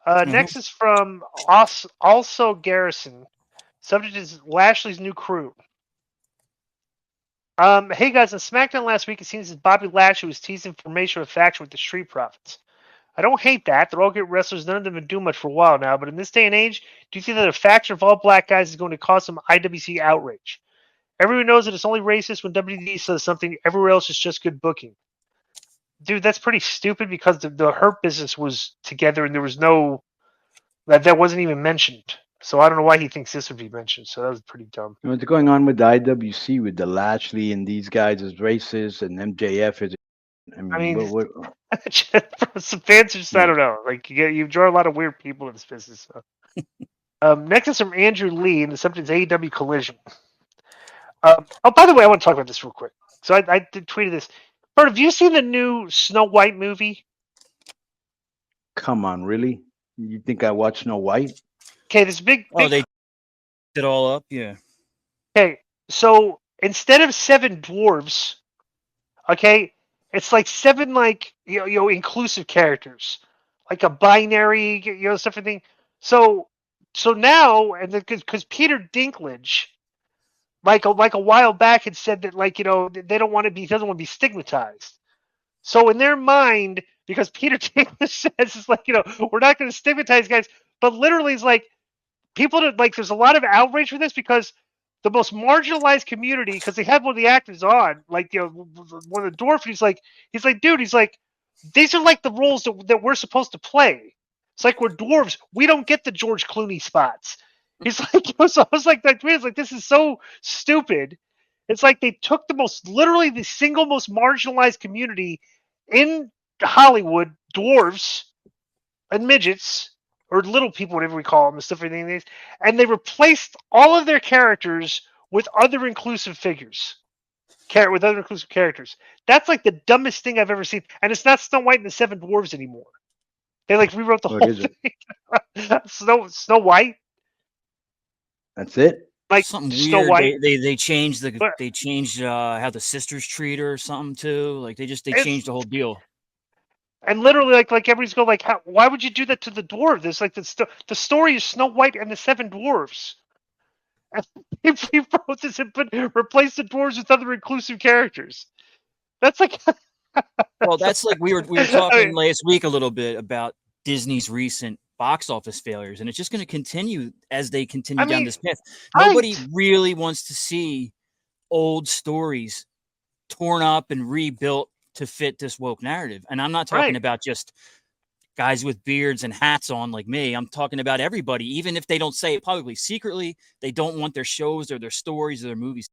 Next is from also Garrison. Subject is Lashley's new crew. Hey guys, on SmackDown last week, it seems that Bobby Lashley was teasing formation of a faction with the Street Profits. I don't hate that. They're all good wrestlers. None of them have been doing much for a while now. But in this day and age, do you think that a faction of all black guys is going to cause some IWC outrage? Everyone knows that it's only racist when WD says something. Everywhere else is just good booking. Dude, that's pretty stupid because the Hurt Business was together and there was no that wasn't even mentioned. So I don't know why he thinks this would be mentioned. So that was pretty dumb. What's going on with the IWC with the Lashley and these guys is racist and MJF is? I I mean, mean, what some fans just I yeah. don't know. Like you draw a lot of weird people in this business. So. Next is from Andrew Lee, and the subject is AEW Collision. Oh, by the way, I want to talk about this real quick. So I tweeted this. Bert, have you seen the new Snow White movie? Come on, really? You think I watch Snow White? Okay, this big. Oh, they it all up, yeah. Okay, so instead of 7 dwarves, okay, it's like 7 like inclusive characters, like a binary stuff and thing. So now and because Peter Dinklage. Like a while back had said that they don't want to be he doesn't want to be stigmatized. So in their mind, because Peter Taylor says it's like we're not going to stigmatize guys, but literally it's like people there's a lot of outrage for this because the most marginalized community because they had one of the actors on one of the dwarf he's like dude he's like these are like the roles that we're supposed to play. It's like we're dwarves. We don't get the George Clooney spots. He's like, so I was like, this is so stupid. It's like they took literally the single most marginalized community in Hollywood, dwarves and midgets, or little people, whatever we call them, and stuff like that, and they replaced all of their characters with other inclusive figures. With other inclusive characters. That's like the dumbest thing I've ever seen. And it's not Snow White and the 7 Dwarves anymore. They rewrote the What whole is it? thing. Snow White. That's it? Like Something Snow weird. White. They changed But they changed how the sisters treat her or something too. Like they changed the whole deal. And literally, like everybody's going, like, why would you do that to the dwarves? It's like the story is Snow White and the 7 Dwarves. And he wrote this and replaced the dwarves with other inclusive characters. That's like. Well, that's like we were talking last week a little bit about Disney's recent box office failures, and it's just going to continue as they continue down this path. Nobody really wants to see old stories torn up and rebuilt to fit this woke narrative. And I'm not talking about just guys with beards and hats on like me. I'm talking about everybody, even if they don't say it publicly. Secretly, they don't want their shows or their stories or their movies